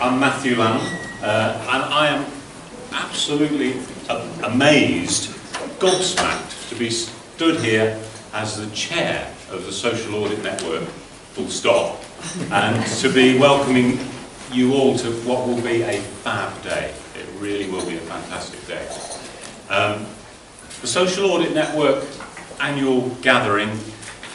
I'm Matthew Lamb, and I am absolutely amazed, gobsmacked to be stood here as the chair of the Social Audit Network, full stop, and to be welcoming you all to what will be a fab day. It really will be a fantastic day. The Social Audit Network annual gathering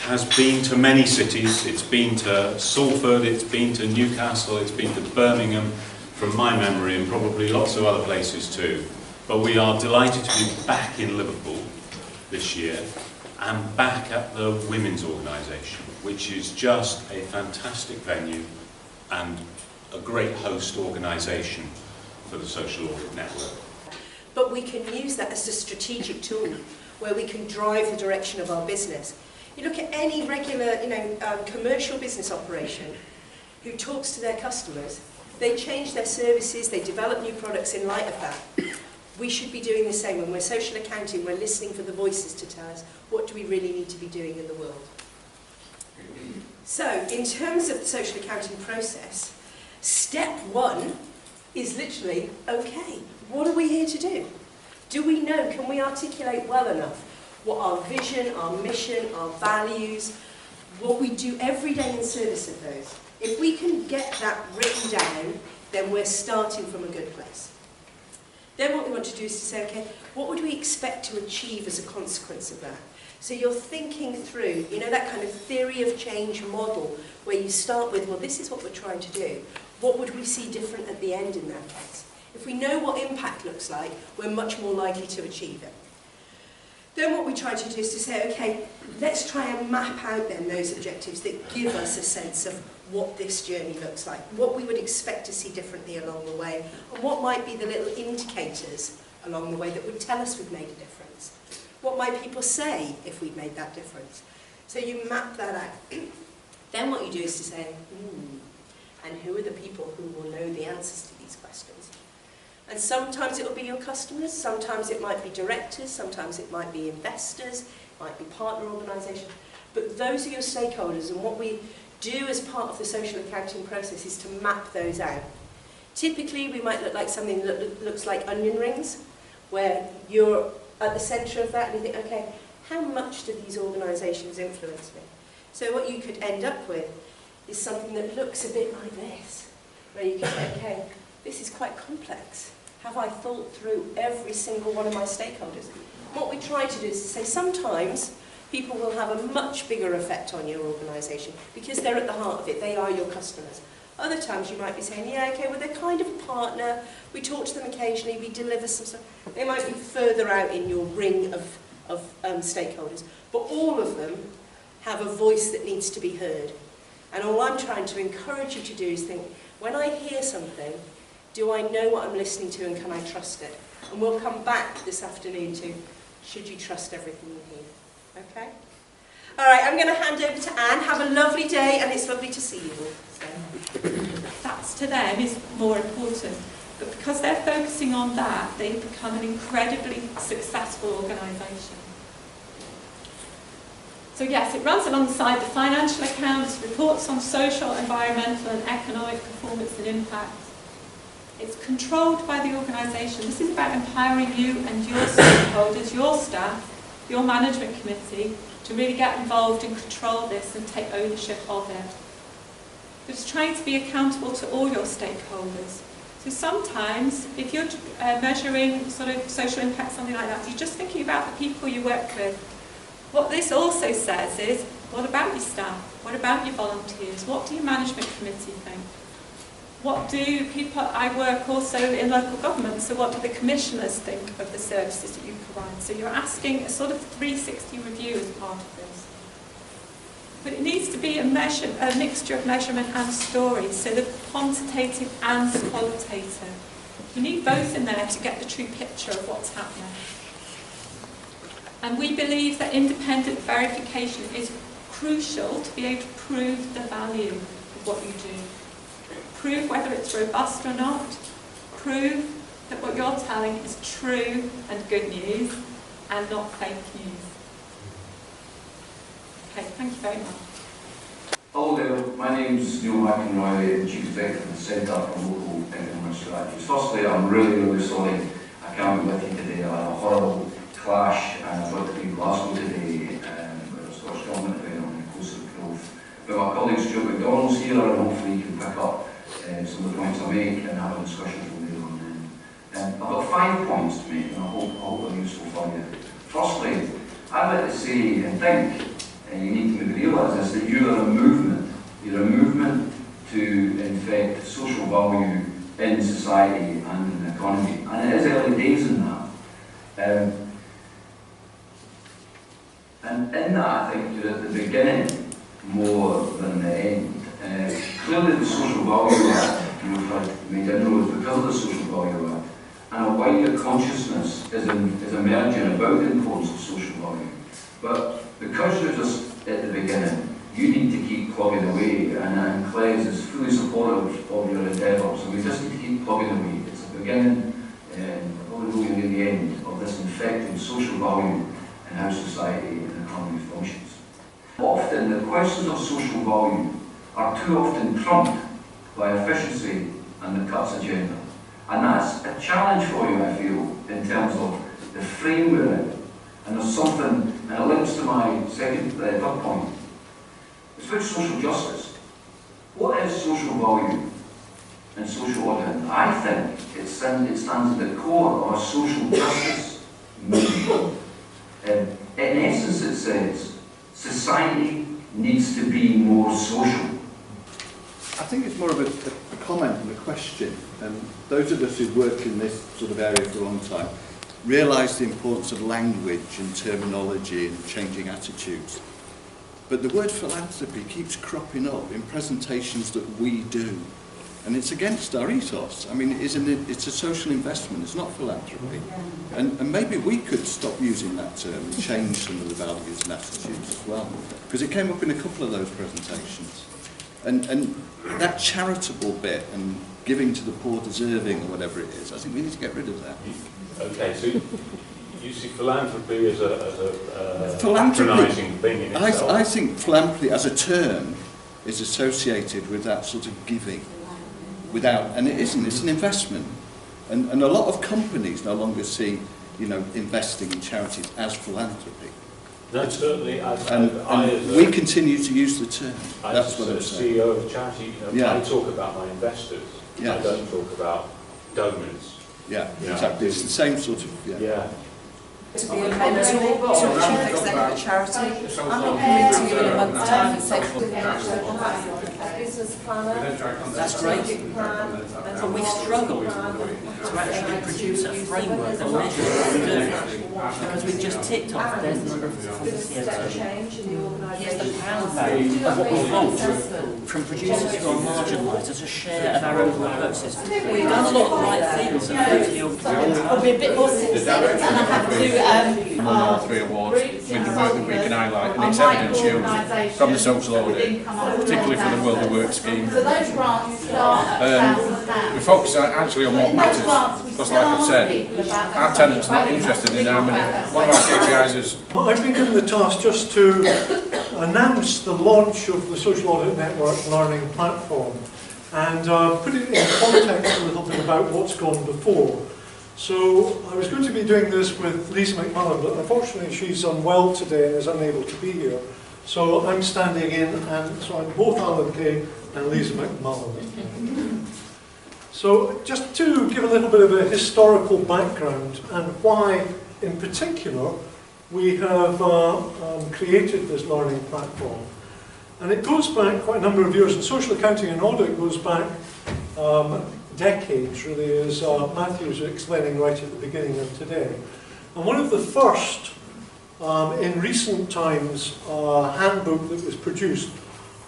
has been to many cities. It's been to Salford, it's been to Newcastle, it's been to Birmingham, from my memory, and probably lots of other places too. But we are delighted to be back in Liverpool this year and back at the Women's Organisation, which is just a fantastic venue and a great host organisation for the Social Audit Network. But we can use that as a strategic tool where we can drive the direction of our business. You look at any regular, commercial business operation who talks to their customers, they change their services, they develop new products in light of that. We should be doing the same. When we're social accounting, we're listening for the voices to tell us what do we really need to be doing in the world. So, in terms of the social accounting process, step one is literally, okay, what are we here to do? Do we know, can we articulate well enough what our vision, our mission, our values, what we do every day in service of those? If we can get that written down, then we're starting from a good place. Then what we want to do is to say, okay, what would we expect to achieve as a consequence of that? So you're thinking through, that kind of theory of change model where you start with, well, this is what we're trying to do. What would we see different at the end in that case? If we know what impact looks like, we're much more likely to achieve it. Then what we try to do is to say, okay, let's try and map out then those objectives that give us a sense of what this journey looks like, what we would expect to see differently along the way, and what might be the little indicators along the way that would tell us we've made a difference. What might people say if we've made that difference? So you map that out. Then what you do is to say, and who are the people who will know the answers to these questions? And sometimes it will be your customers, sometimes it might be directors, sometimes it might be investors, it might be partner organisations, but those are your stakeholders, and what we do as part of the social accounting process is to map those out. Typically we might look like something that looks like onion rings, where you're at the centre of that and you think, okay, how much do these organisations influence me? So what you could end up with is something that looks a bit like this, where you can say, okay, this is quite complex. Have I thought through every single one of my stakeholders? What we try to do is to say sometimes people will have a much bigger effect on your organisation because they're at the heart of it, they are your customers. Other times you might be saying, yeah, okay, well they're kind of a partner, we talk to them occasionally, we deliver some stuff. They might be further out in your ring of stakeholders, but all of them have a voice that needs to be heard. And all I'm trying to encourage you to do is think, when I hear something, do I know what I'm listening to and can I trust it? And we'll come back this afternoon to, should you trust everything you hear? Okay? All right, I'm going to hand over to Anne. Have a lovely day, and it's lovely to see you all. So. That's to them is more important. But because they're focusing on that, they become an incredibly successful organisation. So yes, it runs alongside the financial accounts, reports on social, environmental and economic performance and impact. It's controlled by the organisation. This is about empowering you and your stakeholders, your staff, your management committee, to really get involved and control this and take ownership of it. But it's trying to be accountable to all your stakeholders. So sometimes, if you're measuring sort of social impact, something like that, you're just thinking about the people you work with. What this also says is, what about your staff? What about your volunteers? What do your management committee think? What do people, I work also in local government, so what do the commissioners think of the services that you provide? So you're asking a sort of 360 review as part of this. But it needs to be a mixture of measurement and story, so the quantitative and the qualitative. You need both in there to get the true picture of what's happening. And we believe that independent verification is crucial to be able to prove the value of what you do. Prove whether it's robust or not. Prove that what you're telling is true and good news and not fake news. Okay, thank you very much. Hello there, my name's Neil McInroy, Chief Executive of the Centre for Local Economic Strategies. Firstly, I'm really sorry I can't be with you today. I had a horrible clash and I've got to be in Glasgow today with the Scottish Government event on inclusive growth. But my colleague Stuart McDonald's here and hopefully he can pick up some of the points I make and have a discussion from there on in. I've got 5 points to make and I hope they're useful for you. Firstly, I'd like to say and think, and you need to maybe realise this, that you are a movement. You're a movement to infect social value in society and in the economy. And it is early days in that. And in that, I think you're at the beginning more than the end. Clearly the Social Value Act, you've made inroads because of the Social Value Act, and a wider consciousness is emerging about the importance of social value. But because you're just at the beginning, you need to keep plugging away, and Claes is fully supportive of your endeavours, and we just need to keep plugging away. It's the beginning, and probably going to be the end of this infecting social value and how society and economy functions. Often, the questions of social value are too often trumped by efficiency and the cuts agenda. And that's a challenge for you, I feel, in terms of the frame we're in. And there's something, and it links to my third point. It's about social justice. What is social value and social order? I think it stands at the core of a social justice movement. In essence, it says society needs to be more social. I think it's more of a comment than a question. Those of us who've worked in this sort of area for a long time realise the importance of language and terminology and changing attitudes. But the word philanthropy keeps cropping up in presentations that we do. And it's against our ethos. I mean, it's a social investment, it's not philanthropy. And maybe we could stop using that term and change some of the values and attitudes as well. Because it came up in a couple of those presentations. And that charitable bit and giving to the poor deserving or whatever it is, I think we need to get rid of that. Okay, so you see philanthropy as a patronising thing in itself? I think philanthropy as a term is associated with that sort of giving. And it isn't, it's an investment. And a lot of companies no longer see, investing in charities as philanthropy. No, certainly. We continue to use the term. That's what I'm saying. As CEO of a charity, I talk about my investors. Yes. I don't talk about donors. Yeah, exactly. It's the same sort of. Yeah. To be a mentor, to a chief executive of a charity. I'm not coming to you in a month's time and say, a business planner, that's great, but we struggle to actually produce a framework that measures what we do, because we've just ticked off there's the number of change in the organisation. Here's the pound value of what we want from producers who are marginalised as a share of our overall purchases. We've done a lot of the right things at 30 organisation. I'll be a bit more specific, and I have to all 3 awards with the work that we can highlight, and it's evidence you from the social audit, particularly for the World of Work scheme. So those grants start We focus actually on what matters, because like I've said, our tenants are not interested in how many. One of our KPIs is... I've been given the task just to announce the launch of the Social Audit Network Learning Platform and put it in context a little bit about what's gone before. So I was going to be doing this with Lisa McMullen, but unfortunately she's unwell today and is unable to be here. So I'm standing in, and so I'm both Alan Kay and Lisa McMullen. So just to give a little bit of a historical background and why, in particular, we have created this learning platform. And it goes back quite a number of years, and social accounting and audit goes back decades, really, as Matthew was explaining right at the beginning of today. And one of the first, in recent times, handbook that was produced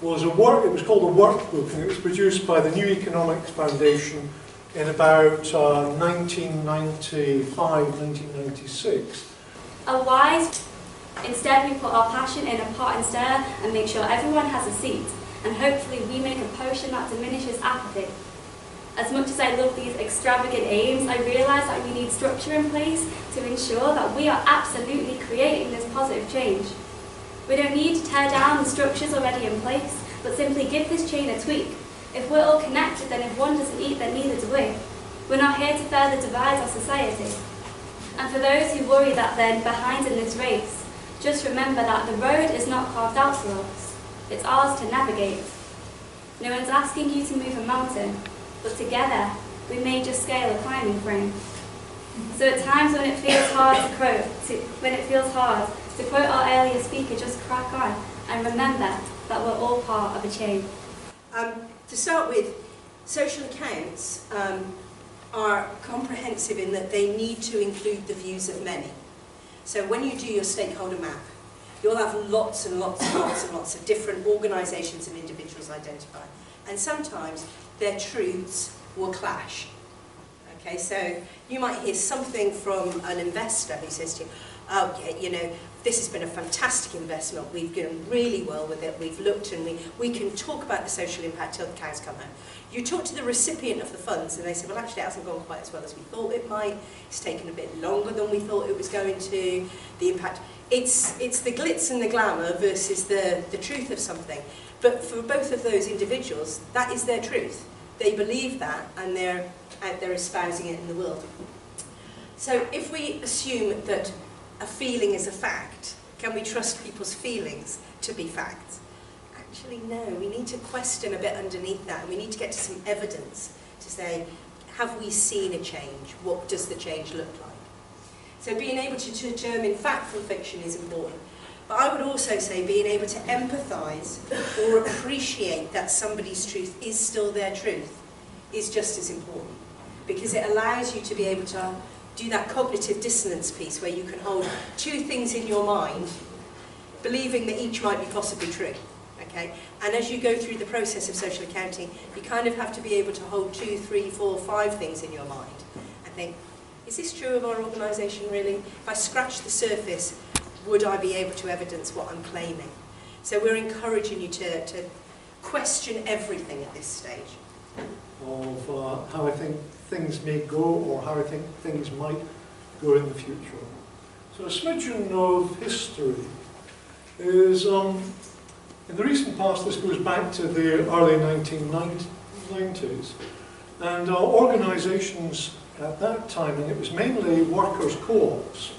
was it was called a workbook, and it was produced by the New Economics Foundation in about 1995, 1996. A wise, instead we put our passion in a pot and stir and make sure everyone has a seat, and hopefully we make a potion that diminishes apathy. As much as I love these extravagant aims, I realise that we need structure in place to ensure that we are absolutely creating this positive change. We don't need to tear down the structures already in place, but simply give this chain a tweak. If we're all connected, then if one doesn't eat, then neither do we. We're not here to further divide our society. And for those who worry that they're behind in this race, just remember that the road is not carved out for us. It's ours to navigate. No one's asking you to move a mountain, but together we may just scale a climbing frame. So at times when it feels hard to quote our earlier speaker, just crack on and remember that we're all part of a chain. To start with, social accounts are comprehensive in that they need to include the views of many. So when you do your stakeholder map, you'll have lots and lots and lots and lots of different organisations and individuals identified. And sometimes their truths will clash. Okay, so you might hear something from an investor who says to you, oh yeah, you know, this has been a fantastic investment, we've done really well with it, we've looked and we can talk about the social impact till the cows come home. You talk to the recipient of the funds and they say, well actually it hasn't gone quite as well as we thought it might, it's taken a bit longer than we thought it was going to, the impact. It's the glitz and the glamour versus the truth of something. But for both of those individuals, that is their truth. They believe that and they're out there espousing it in the world. So if we assume that a feeling is a fact, can we trust people's feelings to be facts? Actually, no. We need to question a bit underneath that, and we need to get to some evidence to say, have we seen a change? What does the change look like? So being able to determine fact from fiction is important. But I would also say being able to empathise or appreciate that somebody's truth is still their truth is just as important, because it allows you to be able to do that cognitive dissonance piece where you can hold two things in your mind, believing that each might be possibly true. Okay? And as you go through the process of social accounting, you kind of have to be able to hold 2, 3, 4, 5 things in your mind and think, is this true of our organisation really? If I scratch the surface, would I be able to evidence what I'm claiming? So we're encouraging you to question everything at this stage. Of how I think things may go or how I think things might go in the future. So a smidgen of history is, in the recent past, this goes back to the early 1990s, and organisations at that time, and it was mainly workers' co-ops,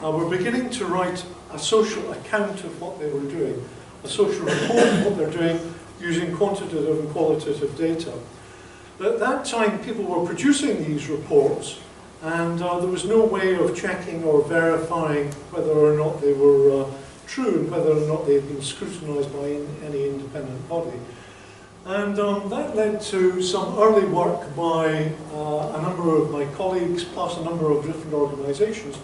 were beginning to write a social account of what they were doing, a social report of what they're doing using quantitative and qualitative data. At that time, people were producing these reports, and there was no way of checking or verifying whether or not they were true and whether or not they had been scrutinised by any independent body. And that led to some early work by a number of my colleagues, plus a number of different organisations,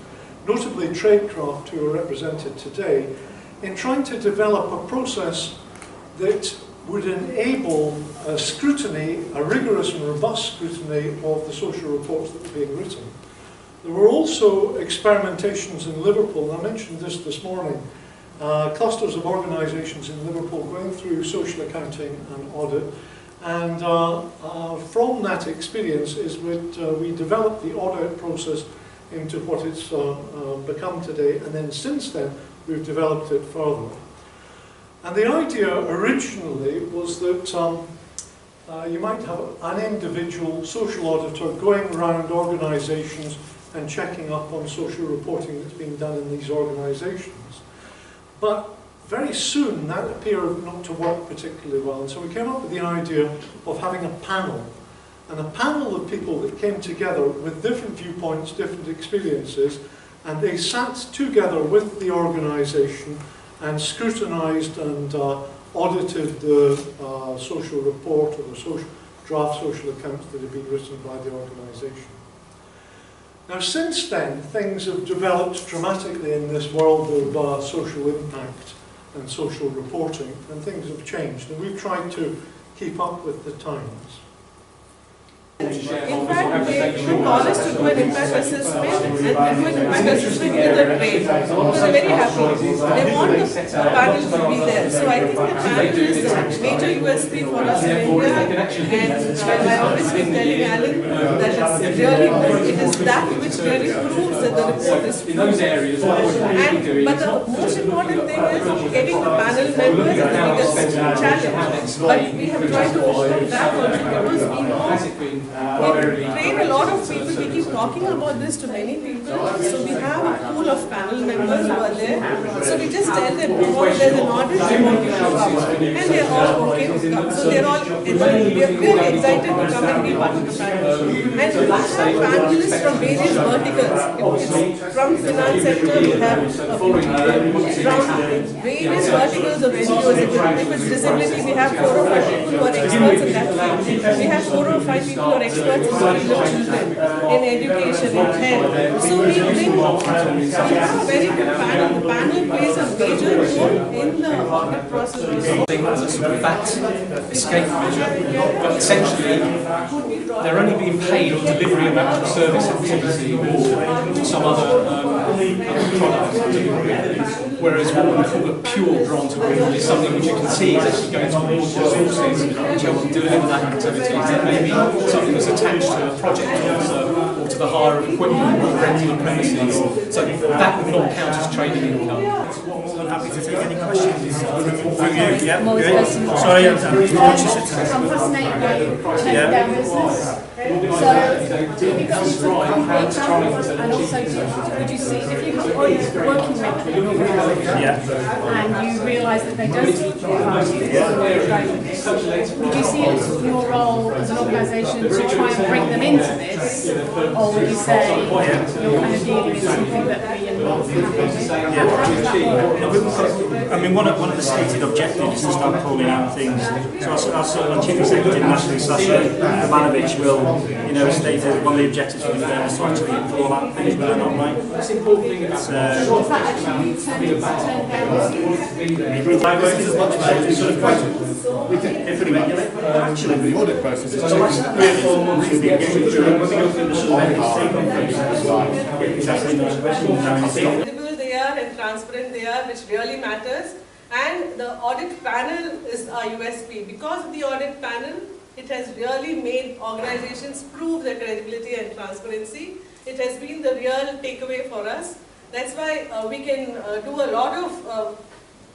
notably Tradecraft, who are represented today, in trying to develop a process that would enable a scrutiny, a rigorous and robust scrutiny of the social reports that were being written. There were also experimentations in Liverpool, and I mentioned this morning, clusters of organisations in Liverpool going through social accounting and audit, and from that experience is that we developed the audit process into what it's become today, and then since then we've developed it further. And the idea originally was that you might have an individual social auditor going around organisations and checking up on social reporting that's being done in these organisations. But very soon that appeared not to work particularly well, and so we came up with the idea of having a panel. And a panel of people that came together with different viewpoints, different experiences, and they sat together with the organisation and scrutinised and audited the social report or the draft social accounts that had been written by the organisation. Now since then, things have developed dramatically in this world of social impact and social reporting, and things have changed, and we've tried to keep up with the times. In fact, they call us to do an impact assessment and do an impact assessment with the trade. So they're very happy. They want the panel to be there. So I think the panel is a major USP for us in India. And I always keep telling Alan that it's really, it is that which really proves that the report is true. But the most important thing is getting the panel members is the biggest challenge. But we have tried to overcome that also because we know we train a lot of people, we keep talking about this to many people, so we have a pool of panel members who are there, so we just tell them, oh, there's an audit, they want you to come, and they're all okay to come, so they're all really excited to come and be part of the panel. And we have panelists from various verticals, it's from finance sector, we have a few people from various verticals of NGOs, if it's disability, we have 4 or 5 people who are experts in that field, we have 4 or 5 people who are experts in the field of children, in education, in health. So we have a very good panel. The panel plays a major role in the audit process. As a sort of VAT escape measure, but essentially they're only being paid on delivery of actual service activity or some other product. Whereas what we call a pure grant agreement is something which you can see is actually going towards resources which help deliver that activity. It may be something that's attached to a project or to the hire of equipment or renting of premises. So that would not count as trading income. I'm happy to take any questions from you. Yeah, good. Sorry, I'm conscious of time. I'm fascinated by taking down business. So, have you got some concrete and also would you see if you've got working with and you realise that they don't teach you would you see it as your role as an organisation to try and bring them into this, or would you say you're kind of dealing in something that we involve I mean, one of the stated objectives is to start calling out things. So our Chief Executive nationally, Sasha Romanovich, will, stated one of the objectives for the firm is to actually call out things that are not right. That's the important thing about Actually, the audit process is so last 3 or 4 months we've been going through, when we go through the Visible they are and transparent they are, which really matters. And the audit panel is our USP. Because of the audit panel, it has really made organizations prove their credibility and transparency. It has been the real takeaway for us. That's why we can do a lot of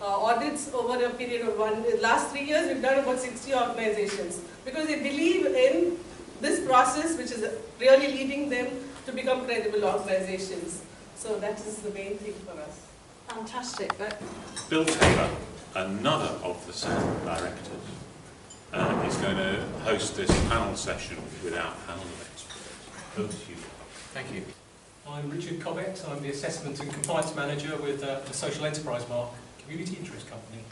audits over a period of last 3 years. We've done about 60 organizations because they believe in this process, which is really leading them to become credible organizations. So that is the main thing for us. Fantastic. Bill Taylor, another of the 7 directors, is going to host this panel session with our panel of experts. Over to you. Thank you. I'm Richard Cobbett. I'm the Assessment and Compliance Manager with the Social Enterprise Mark Community Interest Company.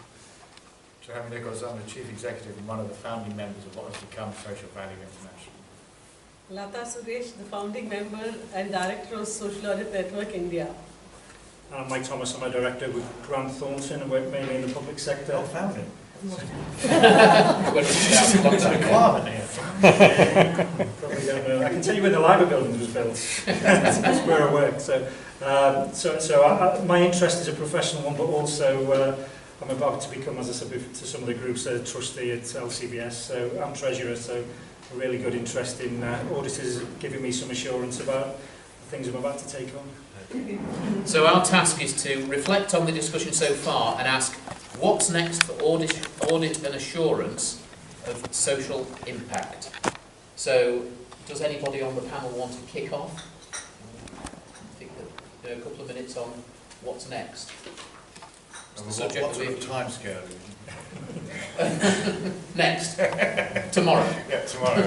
So I'm Nicholas, I'm the Chief Executive and one of the founding members of what has become Social Value International. Lata Suresh, the founding member and Director of Social Audit Network India. I'm Mike Thomas, I'm a Director with Grant Thornton and work mainly in the public sector. Oh, founding? Probably don't know. I can tell you when the library building was built. That's where I work. So my interest is a professional one, but also I'm about to become, as I said to some of the groups, a trustee at LCBS. So I'm treasurer. So a really good interest in auditors giving me some assurance about the things I'm about to take on. So our task is to reflect on the discussion so far and ask what's next for audit and assurance of social impact. So does anybody on the panel want to kick off? I think that a couple of minutes on what's next. What sort of time scale? Next. Tomorrow. Yeah, tomorrow.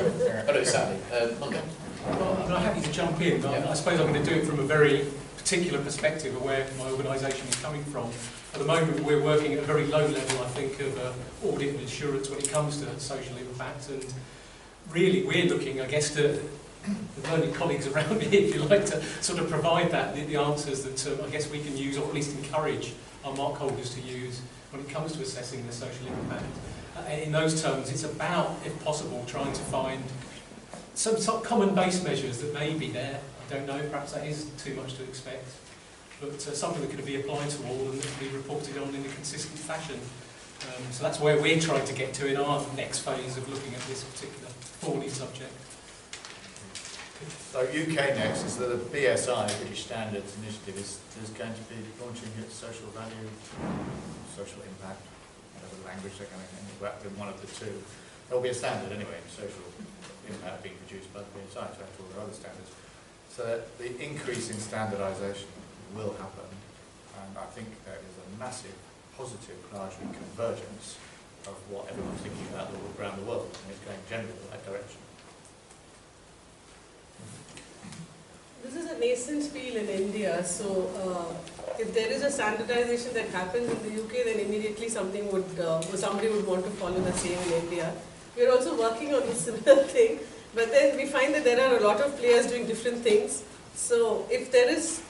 Oh no, Saturday. Monday. Well, I'm happy to jump in. I suppose I'm going to do it from a very particular perspective of where my organisation is coming from. At the moment we're working at a very low level, I think, of audit and assurance when it comes to social impact, and really we're looking, I guess, to the learned colleagues around me, if you like, to sort of provide the answers that I guess we can use, or at least encourage our mark holders to use when it comes to assessing the social impact. In those terms, it's about, if possible, trying to find some sort of common base measures that may be there. I don't know, perhaps that is too much to expect. But something that could be applied to all and that can be reported on in a consistent fashion. So that's where we're trying to get to in our next phase of looking at this particular thorny subject. So UK next is that the BSI, British Standards Initiative, is going to be launching its social value, social impact, whatever language they're going to end up with, one of the two. There will be a standard anyway, social impact being produced by the BSI to add to all their other standards. So that the increase in standardisation will happen, and I think there is a massive positive, largely convergence of what everyone's thinking about around the world, and it's going generally in that direction. This is a nascent field in India, so if there is a standardization that happens in the UK, then immediately somebody would want to follow the same in India. We are also working on a similar thing, but then we find that there are a lot of players doing different things. So if there is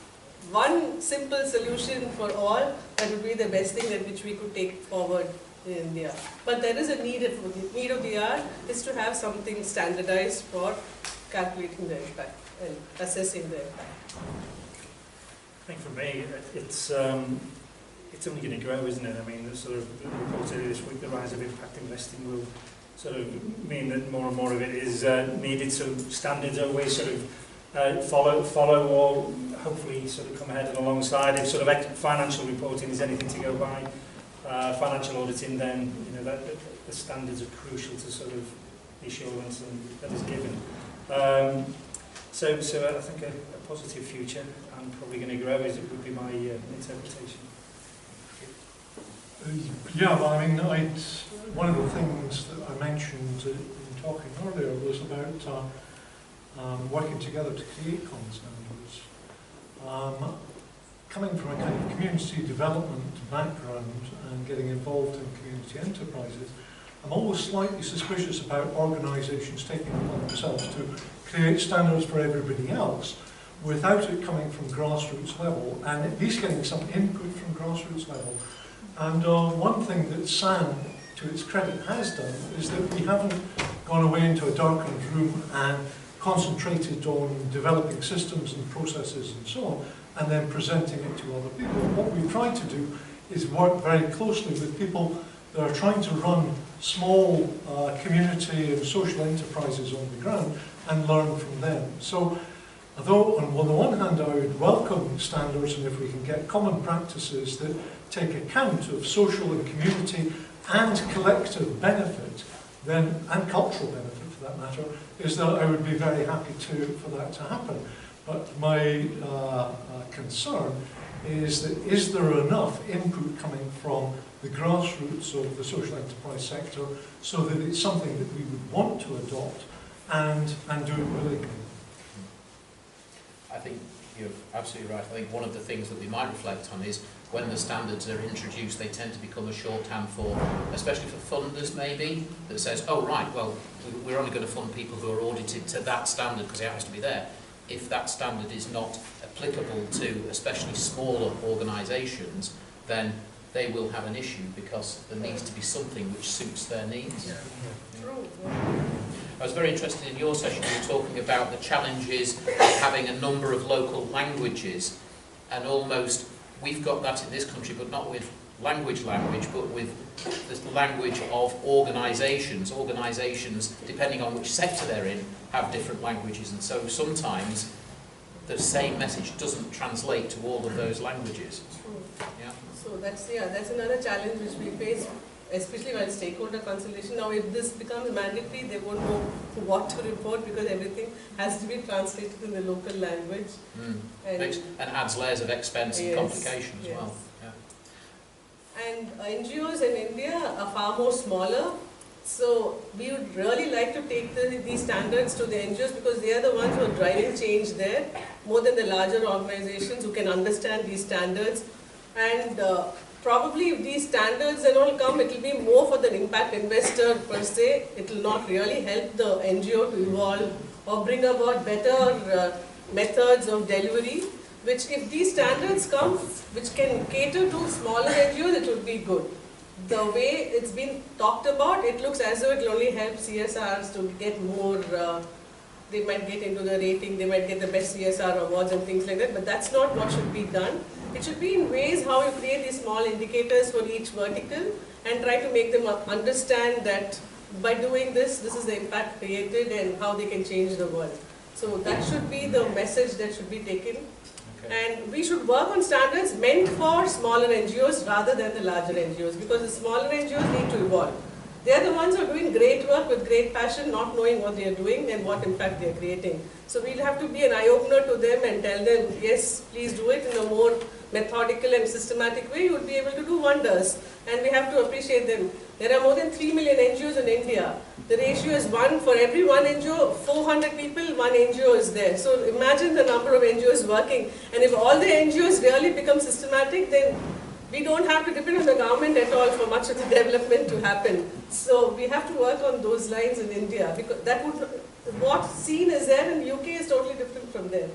one simple solution for all, that would be the best thing that which we could take forward in India. But there is a need of the hour is to have something standardized for calculating the impact and assessing the impact. I think for me, it's only going to grow, isn't it? I mean, the sort of reports earlier this week, the rise of impact investing will sort of mean that more and more of it is needed. So standards always sort of follow or hopefully sort of come ahead and alongside. If sort of financial reporting is anything to go by, financial auditing, then the standards are crucial to sort of the assurance that is given. So I think a positive future and probably going to grow as it would be my interpretation. Yeah, well, I mean, one of the things that I mentioned in talking earlier was about working together to create common standards. Coming from a kind of community development background and getting involved in community enterprises, I'm always slightly suspicious about organisations taking it upon themselves to create standards for everybody else without it coming from grassroots level and at least getting some input from grassroots level. And one thing that SAN, to its credit, has done is that we haven't gone away into a darkened room and concentrated on developing systems and processes and so on, and then presenting it to other people. What we've tried to do is work very closely with people that are trying to run small community and social enterprises on the ground and learn from them. So, although on the one hand I would welcome standards, and if we can get common practices that take account of social and community and collective benefit, then, and cultural benefit for that matter, is that I would be very happy for that to happen. But my concern is that is there enough input coming from the grassroots of the social enterprise sector so that it's something that we would want to adopt and do it willingly? I think you're absolutely right. I think one of the things that we might reflect on is when the standards are introduced, they tend to become a shorthand for, especially for funders maybe, that says, oh right, well, we're only going to fund people who are audited to that standard because it has to be there. If that standard is not applicable to especially smaller organisations, then they will have an issue because there needs to be something which suits their needs. Yeah. I was very interested in your session. You were talking about the challenges of having a number of local languages, and almost we've got that in this country, but not with language, but with the language of organisations. Organisations, depending on which sector they're in, have different languages, and so sometimes the same message doesn't translate to all of those languages. True. Yeah. So that's another challenge which we face, especially while stakeholder consultation. Now, if this becomes mandatory, they won't know what to report because everything has to be translated in the local language. And adds layers of expense and complication as well. Yeah. And NGOs in India are far more smaller. So we would really like to take these standards to the NGOs because they are the ones who are driving change there, more than the larger organizations who can understand these standards. And probably if these standards and all come, it will be more for the impact investor per se. It will not really help the NGO to evolve or bring about better methods of delivery, which if these standards come, which can cater to smaller NGOs, it would be good. The way it's been talked about, it looks as though it will only help CSRs to get more they might get into the rating, they might get the best CSR awards and things like that, but that's not what should be done. It should be in ways how you create these small indicators for each vertical and try to make them understand that by doing this, this is the impact created and how they can change the world. So that should be the message that should be taken. And we should work on standards meant for smaller NGOs rather than the larger NGOs, because the smaller NGOs need to evolve. They are the ones who are doing great work with great passion, not knowing what they are doing and what impact they are creating. So we'll have to be an eye-opener to them and tell them, yes, please do it in a more methodical and systematic way. You will be able to do wonders. And we have to appreciate them. There are more than 3 million NGOs in India. The ratio is 1 for every 1 NGO, 400 people, 1 NGO is there. So imagine the number of NGOs working. And if all the NGOs really become systematic, then we don't have to depend on the government at all for much of the development to happen. So we have to work on those lines in India, because that would, what's seen is there in the UK is totally different from there.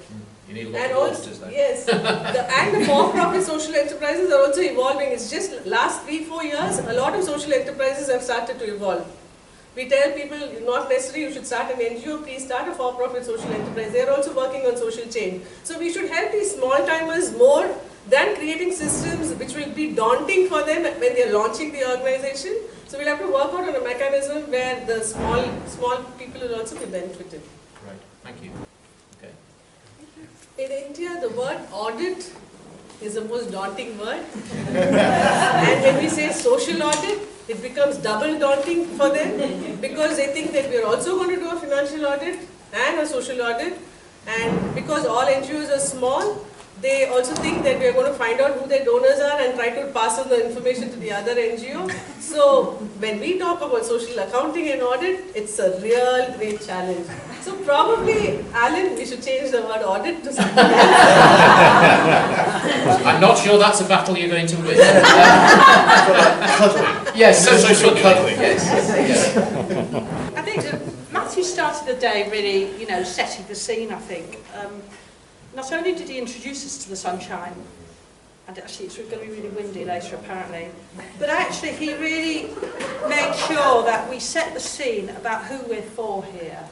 You need a lot of auditors then. Yes, and the for-profit social enterprises are also evolving. It's just last 3-4 years, a lot of social enterprises have started to evolve. We tell people, not necessarily you should start an NGO, please start a for-profit social enterprise. They're also working on social change. So we should help these small-timers more than creating systems which will be daunting for them when they're launching the organization. So we'll have to work out on a mechanism where the small people will also be benefited. Right, thank you. Okay. In India, the word audit is the most daunting word. And when we say social audit, it becomes double daunting for them, because they think that we're also going to do a financial audit and a social audit. And because all NGOs are small, they also think that we are going to find out who their donors are and try to pass on the information to the other NGO. So when we talk about social accounting and audit, it's a real great challenge. So probably, Alan, we should change the word audit to something else. I'm not sure that's a battle you're going to win. Cuddling. Yes, social cuddling. Yes. I think Matthew started the day really, setting the scene, I think. Not only did he introduce us to the sunshine, and actually it's going to be really windy later apparently, but actually he really made sure that we set the scene about who we're for here,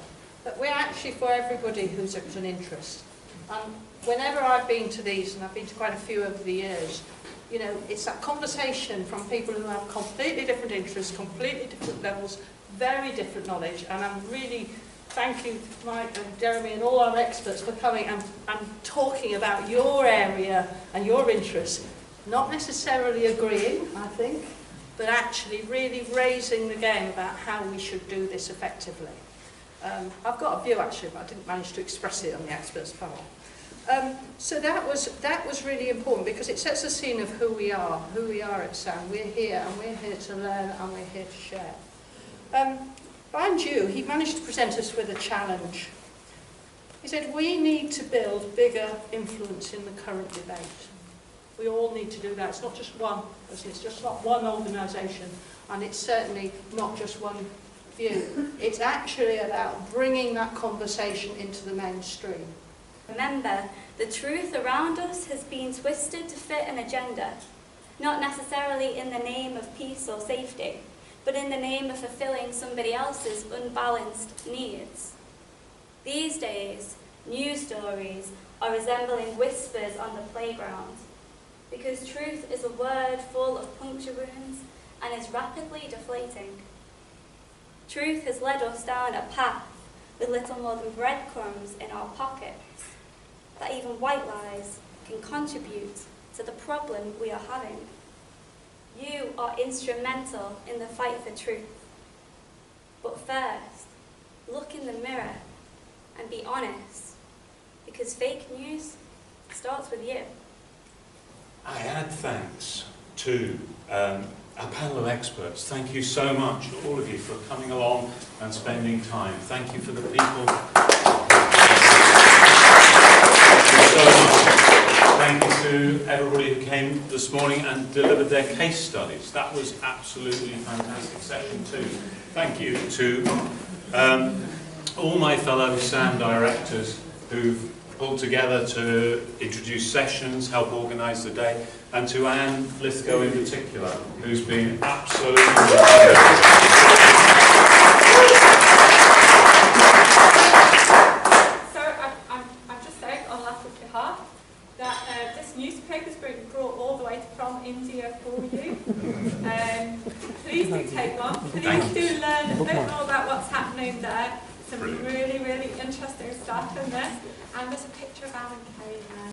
that we're actually for everybody who's an interest. And whenever I've been to these, and I've been to quite a few over the years, it's that conversation from people who have completely different interests, completely different levels, very different knowledge, and I'm really thank you, Mike and Jeremy and all our experts for coming and talking about your area and your interests. Not necessarily agreeing, I think, but actually really raising the game about how we should do this effectively. I've got a view actually, but I didn't manage to express it on the experts panel. So that was really important, because it sets a scene of who we are at SAM. We're here, and we're here to learn, and we're here to share. And he managed to present us with a challenge. He said, we need to build bigger influence in the current debate. We all need to do that. It's not just one person, it's just not one organisation, and it's certainly not just one view. It's actually about bringing that conversation into the mainstream. Remember, the truth around us has been twisted to fit an agenda, not necessarily in the name of peace or safety, but in the name of fulfilling somebody else's unbalanced needs. These days, news stories are resembling whispers on the playground, because truth is a word full of puncture wounds and is rapidly deflating. Truth has led us down a path with little more than breadcrumbs in our pockets, that even white lies can contribute to the problem we are having. You are instrumental in the fight for truth. But first, look in the mirror and be honest, because fake news starts with you. I add thanks to our panel of experts. Thank you so much, all of you, for coming along and spending time. Thank you for the people. Thank you so much. Thank you to everybody who came this morning and delivered their case studies. That was absolutely fantastic session too. Thank you to all my fellow SAM directors who've pulled together to introduce sessions, help organise the day, and to Anne Lithgow in particular, who's been absolutely newspapers brought all the way from India for you. Please do take one. Please do learn a bit more about what's happening there. Some really, really interesting stuff in this. And there's a picture of Alan Kane there.